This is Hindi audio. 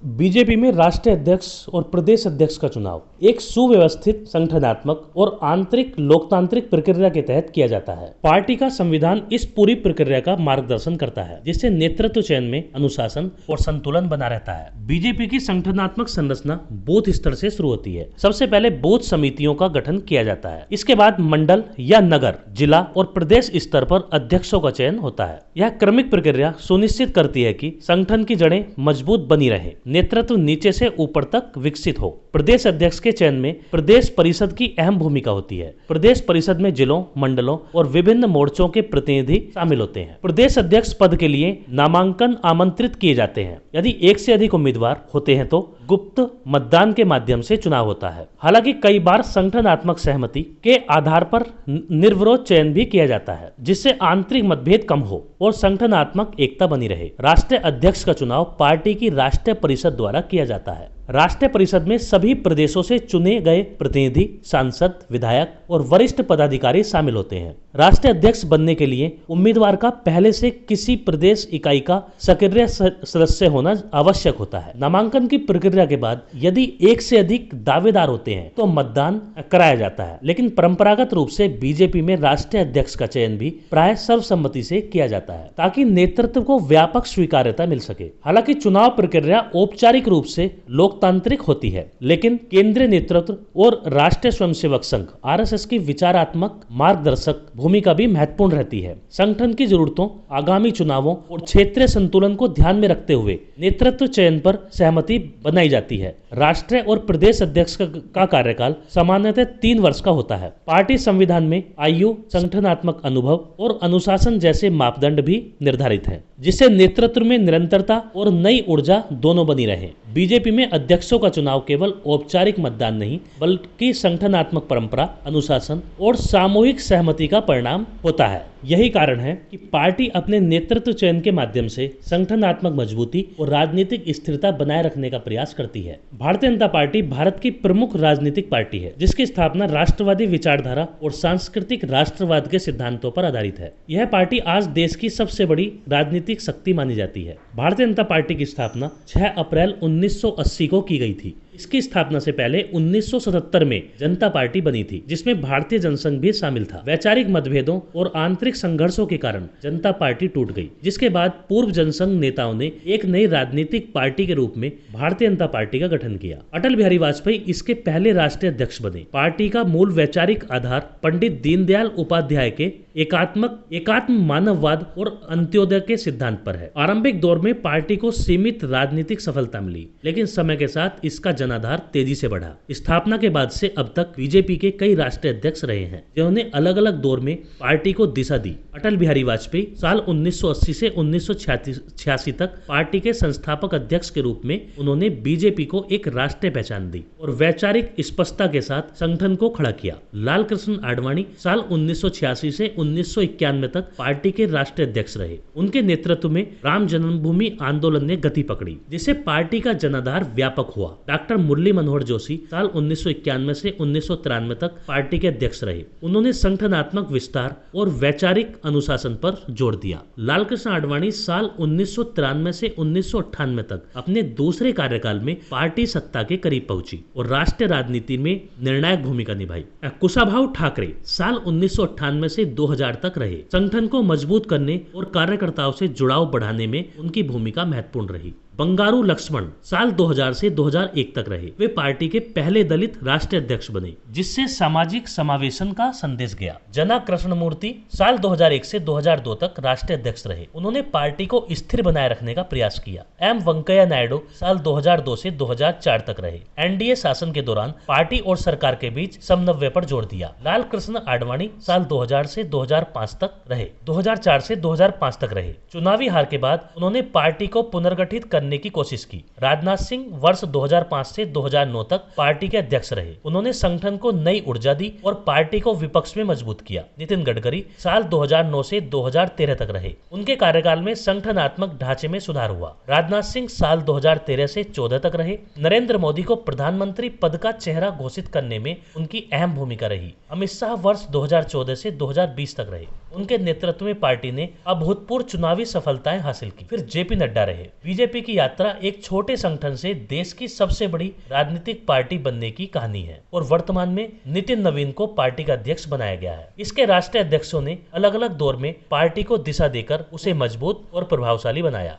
बीजेपी में राष्ट्रीय अध्यक्ष और प्रदेश अध्यक्ष का चुनाव एक सुव्यवस्थित संगठनात्मक और आंतरिक लोकतांत्रिक प्रक्रिया के तहत किया जाता है। पार्टी का संविधान इस पूरी प्रक्रिया का मार्गदर्शन करता है, जिससे नेतृत्व चयन में अनुशासन और संतुलन बना रहता है। बीजेपी की संगठनात्मक संरचना बूथ स्तर से शुरू होती है। सबसे पहले बूथ समितियों का गठन किया जाता है। इसके बाद मंडल या नगर, जिला और प्रदेश स्तर पर अध्यक्षों का चयन होता है। यह क्रमिक प्रक्रिया सुनिश्चित करती है कि संगठन की जड़ें मजबूत बनी रहे, नेतृत्व नीचे से ऊपर तक विकसित हो। प्रदेश अध्यक्ष के चयन में प्रदेश परिषद की अहम भूमिका होती है। प्रदेश परिषद में जिलों, मंडलों और विभिन्न मोर्चों के प्रतिनिधि शामिल होते हैं। प्रदेश अध्यक्ष पद के लिए नामांकन आमंत्रित किए जाते हैं। यदि एक से अधिक उम्मीदवार होते हैं तो गुप्त मतदान के माध्यम से चुनाव होता है। हालांकि कई बार संगठनात्मक सहमति के आधार पर निर्विरोध चयन भी किया जाता है, जिससे आंतरिक मतभेद कम हो और संगठनात्मक एकता बनी रहे। राष्ट्रीय अध्यक्ष का चुनाव पार्टी की राष्ट्रीय परिषद द्वारा किया जाता है। राष्ट्रीय परिषद में सभी प्रदेशों से चुने गए प्रतिनिधि, सांसद, विधायक और वरिष्ठ पदाधिकारी शामिल होते हैं। राष्ट्रीय अध्यक्ष बनने के लिए उम्मीदवार का पहले से किसी प्रदेश इकाई का सक्रिय सदस्य होना आवश्यक होता है। नामांकन की प्रक्रिया के बाद यदि एक से अधिक दावेदार होते हैं तो मतदान कराया जाता है, लेकिन परंपरागत रूप से बीजेपी में राष्ट्रीय अध्यक्ष का चयन भी प्राय सर्वसम्मति से किया जाता है, ताकि नेतृत्व को व्यापक स्वीकार्यता मिल सके। हालांकि चुनाव प्रक्रिया औपचारिक रूप से लोकतांत्रिक होती है, लेकिन केंद्रीय नेतृत्व और राष्ट्रीय स्वयंसेवक संघ आरएसएस की विचारात्मक मार्गदर्शक भूमिका भी महत्वपूर्ण रहती है। संगठन की जरूरतों, आगामी चुनावों और क्षेत्रीय संतुलन को ध्यान में रखते हुए नेतृत्व चयन पर सहमति बनाई जाती है। राष्ट्रीय और प्रदेश अध्यक्ष का कार्यकाल सामान्यतः 3 वर्ष का होता है। पार्टी संविधान में आयु, संगठनात्मक अनुभव और अनुशासन जैसे मापदंड भी निर्धारित हैं, जिससे नेतृत्व में निरंतरता और नई ऊर्जा दोनों बनी रहे। बीजेपी में अध्यक्षों का चुनाव केवल औपचारिक मतदान नहीं, बल्कि संगठनात्मक परंपरा, अनुशासन और सामूहिक सहमति का परिणाम होता है। यही कारण है कि पार्टी अपने नेतृत्व चयन के माध्यम से संगठनात्मक मजबूती और राजनीतिक स्थिरता बनाए रखने का प्रयास करती है। भारतीय जनता पार्टी भारत की प्रमुख राजनीतिक पार्टी है, जिसकी स्थापना राष्ट्रवादी विचारधारा और सांस्कृतिक राष्ट्रवाद के सिद्धांतों पर आधारित है। यह पार्टी आज देश की सबसे बड़ी राजनीतिक शक्ति मानी जाती है। भारतीय जनता पार्टी की स्थापना 6 अप्रैल 1980 को की गई थी। इसकी स्थापना से पहले 1977 में जनता पार्टी बनी थी, जिसमें भारतीय जनसंघ भी शामिल था। वैचारिक मतभेदों और आंतरिक संघर्षों के कारण जनता पार्टी टूट गई, जिसके बाद पूर्व जनसंघ नेताओं ने एक नई राजनीतिक पार्टी के रूप में भारतीय जनता पार्टी का गठन किया। अटल बिहारी वाजपेयी इसके पहले राष्ट्रीय अध्यक्ष बने। पार्टी का मूल वैचारिक आधार पंडित दीनदयाल उपाध्याय के एकात्म मानववाद और अंत्योदय के सिद्धांत पर है। आरंभिक दौर में पार्टी को सीमित राजनीतिक सफलता मिली, लेकिन समय के साथ इसका जनाधार तेजी से बढ़ा। स्थापना के बाद से अब तक बीजेपी के कई राष्ट्रीय अध्यक्ष रहे हैं, जिन्होंने अलग अलग दौर में पार्टी को दिशा दी। अटल बिहारी वाजपेयी साल 1980 से 1986 तक पार्टी के संस्थापक अध्यक्ष के रूप में उन्होंने बीजेपी को एक राष्ट्रीय पहचान दी और वैचारिक स्पष्टता के साथ संगठन को खड़ा किया। लाल कृष्ण आडवाणी साल 1986 से 1991 तक पार्टी के राष्ट्रीय अध्यक्ष रहे। उनके नेतृत्व में राम जन्मभूमि आंदोलन ने गति पकड़ी, जिससे पार्टी का जनाधार व्यापक हुआ। डॉक्टर मुरली मनोहर जोशी साल 1991 से 1993 तक पार्टी के अध्यक्ष रहे। उन्होंने संगठनात्मक विस्तार और वैचारिक अनुशासन पर जोर दिया। लाल कृष्ण आडवाणी साल 1993 से 1998 तक अपने दूसरे कार्यकाल में पार्टी सत्ता के करीब पहुंची और राष्ट्रीय राजनीति में निर्णायक भूमिका निभाई। कुशाभाऊ ठाकरे साल 1998 से 2000 तक रहे। संगठन को मजबूत करने और कार्यकर्ताओं से जुड़ाव बढ़ाने में उनकी भूमिका महत्वपूर्ण रही। बंगारू लक्ष्मण साल 2000 से 2001 तक रहे। वे पार्टी के पहले दलित राष्ट्रीय अध्यक्ष बने, जिससे सामाजिक समावेशन का संदेश गया। जना कृष्णमूर्ति साल 2001 से 2002 तक राष्ट्रीय अध्यक्ष रहे। उन्होंने पार्टी को स्थिर बनाए रखने का प्रयास किया। एम वेंकैया नायडू साल 2002 से 2004 तक रहे। एनडीए शासन के दौरान पार्टी और सरकार के बीच समन्वय पर जोर दिया। लाल कृष्ण आडवाणी साल 2000 से 2005 तक रहे। 2004 से 2005 तक रहे। चुनावी हार के बाद उन्होंने पार्टी को पुनर्गठित करने की कोशिश की। राजनाथ सिंह वर्ष 2005 से 2009 तक पार्टी के अध्यक्ष रहे। उन्होंने संगठन को नई ऊर्जा दी और पार्टी को विपक्ष में मजबूत किया। नितिन गडकरी साल 2009 से 2013 तक रहे। उनके कार्यकाल में संगठनात्मक ढांचे में सुधार हुआ। राजनाथ सिंह साल 2013 से 14 तक रहे। नरेंद्र मोदी को प्रधानमंत्री पद का चेहरा घोषित करने में उनकी अहम भूमिका रही। अमित शाह वर्ष 2014 से 2020 तक रहे। उनके नेतृत्व में पार्टी ने अभूतपूर्व चुनावी सफलताएं हासिल की। फिर जेपी नड्डा रहे। बीजेपी की यात्रा एक छोटे संगठन से देश की सबसे बड़ी राजनीतिक पार्टी बनने की कहानी है और वर्तमान में नितिन नवीन को पार्टी का अध्यक्ष बनाया गया है। इसके राष्ट्रीय अध्यक्षों ने अलग अलग दौर में पार्टी को दिशा देकर उसे मजबूत और प्रभावशाली बनाया।